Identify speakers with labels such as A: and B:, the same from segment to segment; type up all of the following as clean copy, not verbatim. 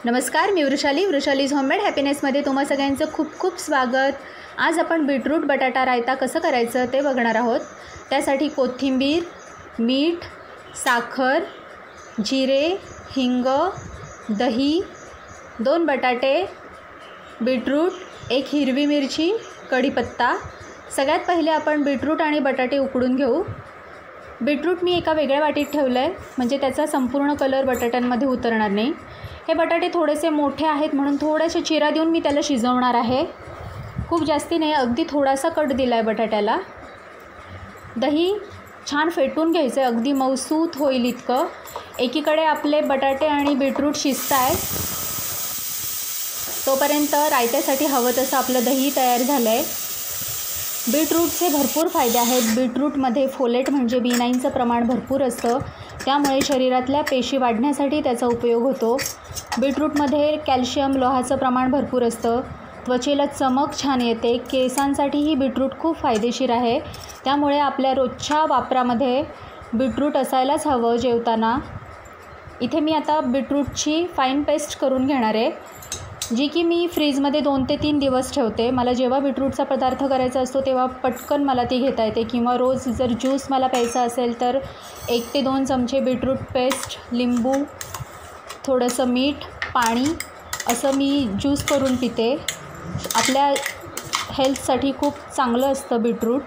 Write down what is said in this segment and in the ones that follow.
A: नमस्कार, मी वृषालीज होममेड हॅपीनेसमध्ये तुम्हा सगळ्यांचं खूप खूप स्वागत। आज आपण बीटरूट बटाटा रायता कसं करायचं ते बघणार आहोत। त्यासाठी कोथिंबीर, मीठ, साखर, जिरे, हिंग, दही, 2 बटाटे, बीटरूट, 1 हिरवी मिरची, कढीपत्ता। सगळ्यात पहिले आपण बीटरूट आणि बटाटे उकडून घेऊ। बीटरूट मी एका वेगळ्या वाटीत ठेवलं आहे, म्हणजे त्याचा संपूर्ण कलर बटाट्यांमध्ये उतरणार नाही। हे बटाटे थोडेसे मोठे आहेत म्हणून थोड्याशा चिरा देऊन मी त्याला शिजवणार आहे। खूप जास्ती नाही, अगदी थोडासा कट दिला आहे बटाट्याला। दही छान फेटून घ्यायचं, अगदी मऊसूत होईल इतकं। एकीकडे आपले बटाटे आणि बीटरूट शिजत आहे, तोपर्यंत रायत्यासाठी हवं तसं आपलं दही तयार झालं आहे। बीटरूटचे भरपूर फायदे आहेत। बीटरूटमध्ये फोलेट म्हणजे B9चं प्रमाण भरपूर असतं, त्यामुळे शरीरातल्या पेशी वाढण्यासाठी त्याचा उपयोग होतो। बीटरूटमध्ये कॅल्शियम, लोहाचं प्रमाण भरपूर असतं। त्वचेला चमक छान येते। केसांसाठीही बीटरूट खूप फायदेशीर आहे, त्यामुळे आपल्या रोजच्या वापरामध्ये बीटरूट असायलाच हवं जेवताना। इथे मी आता बीटरूटची फाईन पेस्ट करून घेणार आहे, जी की मी फ्रीजमध्ये 2 ते 3 दिवस ठेवते। मला जेव्हा बीटरूटचा पदार्थ करायचा असतो तेव्हा पटकन मला ती घेता येते, किंवा रोज जर ज्यूस मला प्यायचा असेल तर 1 ते 2 चमचे बीटरूट पेस्ट, लिंबू, थोडंसं मीठ, पाणी असं मी ज्यूस करून पिते। आपल्या हेल्थसाठी खूप चांगलं असतं बीटरूट।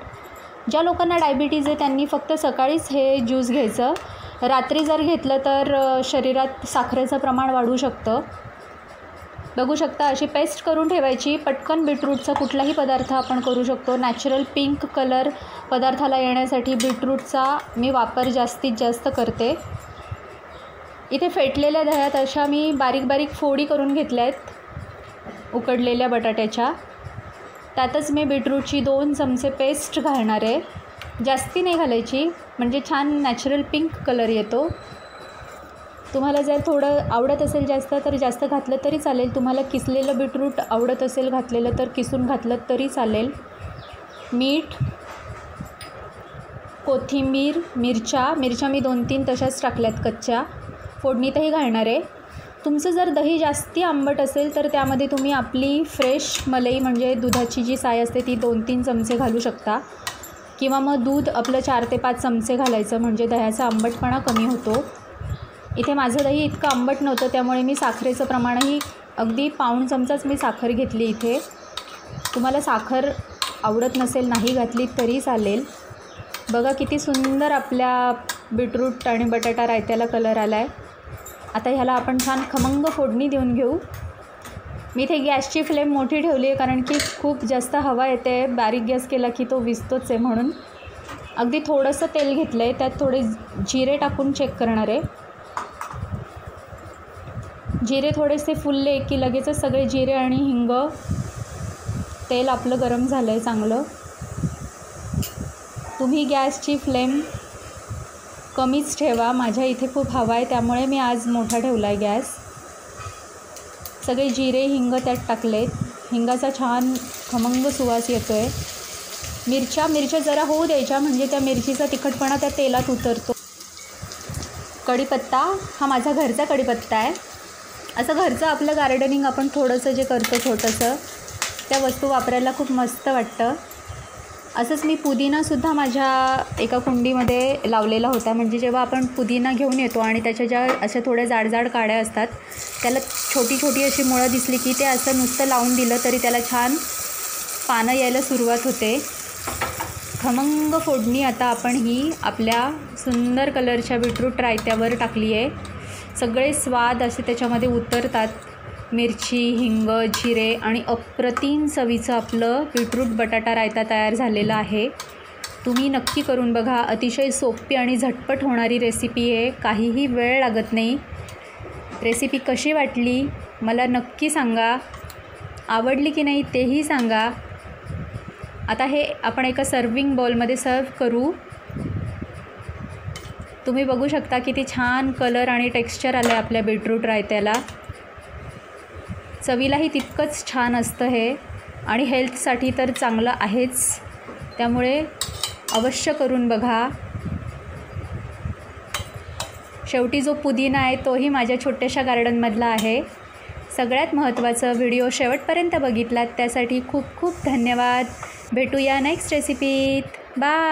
A: ज्या लोकांना डायबिटीज आहे त्यांनी फक्त सकाळीच हे ज्यूस घ्यायचं। रात्री जर घेतलं तर शरीरात साखरेचं प्रमाण वाढू शकतं। बघू शकता, अशी पेस्ट करून ठेवायची। पटकन बीटरूटचा कुठलाही पदार्थ आपण करू शकतो। नॅचरल पिंक कलर पदार्थाला येण्यासाठी बीटरूटचा मी वापर जास्तीत जास्त करते। इथे फेटलेल्या दह्यात अशा मी बारीक बारीक फोडी करून घेतल्या आहेत उकडलेल्या बटाट्याच्या। त्यातच मी बीटरूटची 2 चमचे पेस्ट घालणार आहे। जास्ती नाही घालायची, म्हणजे छान नॅचरल पिंक कलर येतो। तुम्हाला जर थोडं आवडत असेल जास्त तर जास्त घातलं तरी चालेल। तुम्हाला किसलेलं बीटरूट आवडत असेल घातलेलं तर किसून घातलं तरी चालेल। मीठ, कोथिंबीर, मिरच्या मी 2-3 तशाच टाकल्यात कच्च्या, फोडणीतही घालणार आहे। तुमचं जर दही जास्ती आंबट असेल तर त्यामध्ये तुम्ही आपली फ्रेश मलाई म्हणजे दुधाची जी साय असते ती 2-3 चमचे घालू शकता, किंवा मग दूध आपलं 4 ते 5 चमचे घालायचं, म्हणजे दह्याचा आंबटपणा कमी होतो। इथे माझं दही इतकं आंबट नव्हतं, त्यामुळे मी साखरेचं प्रमाणही अगदी पाऊण चमचाच मी साखर घेतली इथे। तुम्हाला साखर आवडत नसेल, नाही घातली तरी चालेल। बघा किती सुंदर आपल्या बीटरूट आणि बटाटा रायत्याला कलर आला आहे। आता ह्याला आपण छान खमंग फोडणी देऊन घेऊ। मी इथे गॅसची फ्लेम मोठी ठेवली आहे, कारण की खूप जास्त हवा येते। बारीक गॅस केला की तो विझतोच आहे, म्हणून अगदी थोडंसं तेल घेतलं आहे, त्यात थोडे जिरे टाकून चेक करणार आहे। जिरे थोडेसे फुलले की लगेचच सगळे जिरे आणि हिंग, तेल आपलं गरम झालं आहे चांगलं। तुम्ही गॅसची फ्लेम कमीच ठेवा। माझ्या इथे खूप हवा आहे, त्यामुळे मी आज मोठा ठेवला आहे गॅस। सगळे जिरे, हिंग त्यात टाकलेत। हिंगाचा छान खमंग सुवास येतो आहे। मिरच्या जरा होऊ द्यायच्या, म्हणजे त्या मिरचीचा तिखटपणा त्या तेलात उतरतो। कढीपत्ता हा माझा घरचा कढीपत्ता आहे। असं घरचं आपलं गार्डनिंग आपण थोडंसं जे करतो छोटंसं, त्या वस्तू वापरायला खूप मस्त वाटतं। असंच मी पुदिनासुद्धा माझ्या एका कुंडीमध्ये लावलेला होता, म्हणजे जेव्हा आपण पुदिना घेऊन येतो आणि त्याच्या ज्या अशा थोड्या जाड काड्या असतात, त्याला छोटी छोटी अशी मुळं दिसली की ते असं नुसतं लावून दिलं तरी त्याला छान पानं यायला सुरुवात होते। खमंग फोडणी आता आपण ही आपल्या सुंदर कलरच्या बीटरूट रायत्यावर टाकली आहे। सगळे स्वाद असे त्याच्यामध्ये उतरतात। मिरची, हिंग, जिरे आणि अप्रतिम चवीचं आपलं बीटरूट बटाटा रायता तयार झालेला आहे। तुम्ही नक्की करून बघा। अतिशय सोपी आणि झटपट होणारी रेसिपी आहे, काहीही वेळ लागत नाही। रेसिपी कशी वाटली मला नक्की सांगा, आवडली की नाही तेही सांगा। आता हे आपण एका सर्विंग बाउलमध्ये सर्व करू। तुम्ही बघू शकता किती छान कलर आणि टेक्स्चर आलं आहे आपल्या बीटरूट रायत्याला। चवीलाही तितकंच छान असतं हे, आणि हेल्थसाठी तर चांगलं आहेच, त्यामुळे अवश्य करून बघा। शेवटी जो पुदिना आहे तोही माझ्या छोट्याशा गार्डनमधला आहे। सगळ्यात महत्त्वाचं, व्हिडिओ शेवटपर्यंत बघितलात त्यासाठी खूप खूप धन्यवाद. भेटूया नेक्स्ट रेसिपीत. बाय.